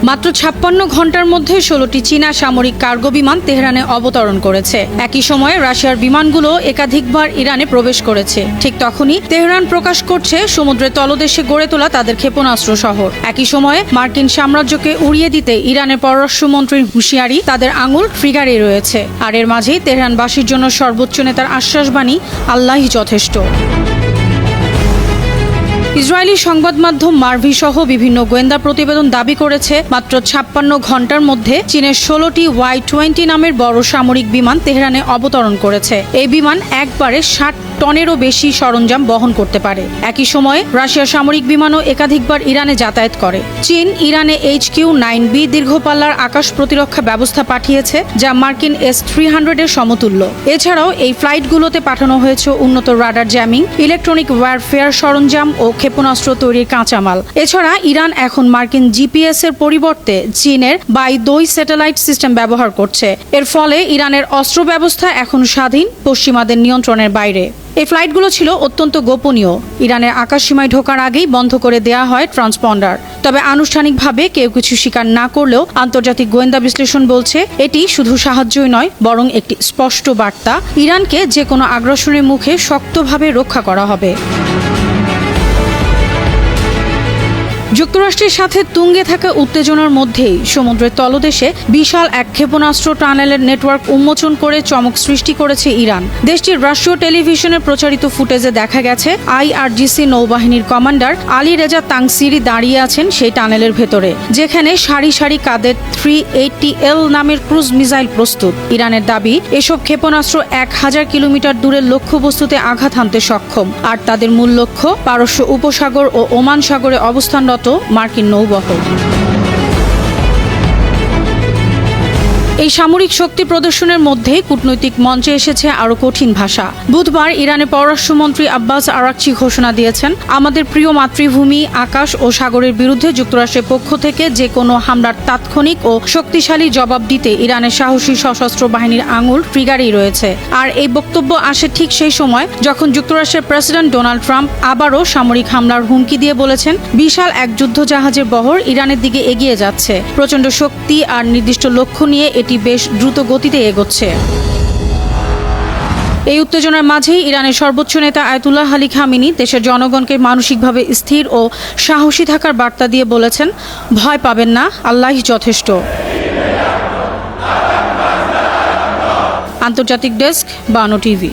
মাত্র ৫৬ ঘন্টার মধ্যে ১৬টি চীনা সামরিক কার্গো বিমান তেহরানে অবতরণ করেছে। একই সময়ে রাশিয়ার বিমানগুলো একাধিকবার ইরানে প্রবেশ করেছে। ঠিক তখনই তেহরান প্রকাশ করছে সমুদ্রের তলদেশে গড়ে তোলা তাদের ক্ষেপণাস্ত্র শহর। একই সময়ে মার্কিন সাম্রাজ্যকে উড়িয়ে দিতে ইরানের পররাষ্ট্রমন্ত্রীর হুঁশিয়ারি, তাদের আঙুল ট্রিগারে রয়েছে। আর এর মাঝেই তেহরানবাসীর জন্য সর্বোচ্চ নেতার আশ্বাসবাণী, আল্লাহই যথেষ্ট। ইসরায়েলি সংবাদ মাধ্যম মার্ভি সহ বিভিন্ন গোয়েন্দা প্রতিবেদন দাবি করেছে, মাত্র ৫৬ ঘন্টার মধ্যে চীনের ১৬টি Y-20 নামের বড় সামরিক বিমান তেহরানে অবতরণ করেছে। এই বিমান একবারে ৬০ টনেরও বেশি সরঞ্জাম বহন করতে পারে। একই সময়ে রাশিয়ার সামরিক বিমানও একাধিকবার ইরানে যাতায়াত করে। চীন ইরানে HQ-9B দীর্ঘপাল্লার আকাশ প্রতিরক্ষা ব্যবস্থা পাঠিয়েছে, যা মার্কিন S-300 এর সমতুল্য। এছাড়াও এই ফ্লাইটগুলোতে পাঠানো হয়েছে উন্নত রাডার জ্যামিং, ইলেকট্রনিক ওয়্যারফেয়ার সরঞ্জাম ও ক্ষেপণাস্ত্র তৈরির কাঁচামাল। এছাড়া ইরান এখন মার্কিন GPS এর পরিবর্তে চীনের বাই-২ স্যাটেলাইট সিস্টেম ব্যবহার করছে। এর ফলে ইরানের অস্ত্র ব্যবস্থা এখন স্বাধীন, পশ্চিমাদের নিয়ন্ত্রণের বাইরে। এই ফ্লাইটগুলো ছিল অত্যন্ত গোপনীয়। ইরানের আকাশসীমায় ঢোকার আগেই বন্ধ করে দেয়া হয় ট্রান্সপন্ডার। তবে আনুষ্ঠানিকভাবে কেউ কিছু স্বীকার না করলেও আন্তর্জাতিক গোয়েন্দা বিশ্লেষণ বলছে, এটি শুধু সাহায্যই নয়, বরং একটি স্পষ্ট বার্তা, ইরানকে যে কোনো আগ্রাসনের মুখে শক্তভাবে রক্ষা করা হবে। যুক্তরাষ্ট্রের সাথে তুঙ্গে থাকা উত্তেজনার মধ্যেই সমুদ্রের তলদেশে বিশাল এক ক্ষেপণাস্ত্র টানেলের নেটওয়ার্ক উন্মোচন করে চমক সৃষ্টি করেছে ইরান। দেশটির রাষ্ট্রীয় টেলিভিশনে প্রচারিত ফুটেজে দেখা গেছে, IRGC নৌবাহিনীর কমান্ডার আলী রেজা তাংসিরি দাঁড়িয়ে আছেন সেই টানেলের ভেতরে, যেখানে সারি সারি কাদের 380L নামের ক্রুজ মিসাইল প্রস্তুত। ইরানের দাবি, এসব ক্ষেপণাস্ত্র ১০০০ কিলোমিটার দূরের লক্ষ্যবস্তুতে আঘাত হানতে সক্ষম। আর তাদের মূল লক্ষ্য পারস্য উপসাগর ও ওমান সাগরে অবস্থানরত মার্কিন নৌবহর। এই সামরিক শক্তি প্রদর্শনের মধ্যে কূটনৈতিক মঞ্চে এসেছে আরও কঠিন ভাষা। বুধবার ইরানের পররাষ্ট্রমন্ত্রী আব্বাস আরাকচি ঘোষণা দিয়েছেন, আমাদের প্রিয় মাতৃভূমি, আকাশ ও সাগরের বিরুদ্ধে যুক্তরাষ্ট্রের পক্ষ থেকে যে কোনো হামলার তাৎক্ষণিক ও শক্তিশালী জবাব দিতে ইরানের সাহসী সশস্ত্র বাহিনীর আঙুল ট্রিগারেই রয়েছে। আর এই বক্তব্য আসে ঠিক সেই সময় যখন যুক্তরাষ্ট্রের প্রেসিডেন্ট ডোনাল্ড ট্রাম্প আবারও সামরিক হামলার হুমকি দিয়ে বলেছেন, বিশাল এক যুদ্ধজাহাজের বহর ইরানের দিকে এগিয়ে যাচ্ছে। প্রচণ্ড শক্তি আর নির্দিষ্ট লক্ষ্য নিয়ে এটি বেশ দ্রুত গতিতে এগোচ্ছে। এই উত্তেজনার মাঝেই ইরানের সর্বোচ্চ নেতা আয়াতুল্লাহ আলী খামেনি দেশের জনগণকে মানসিকভাবে স্থির ও সাহসী থাকার বার্তা দিয়ে বলেছেন, ভয় পাবেন না, আল্লাহই যথেষ্ট। আন্তর্জাতিক ডেস্ক, বানো টিভি।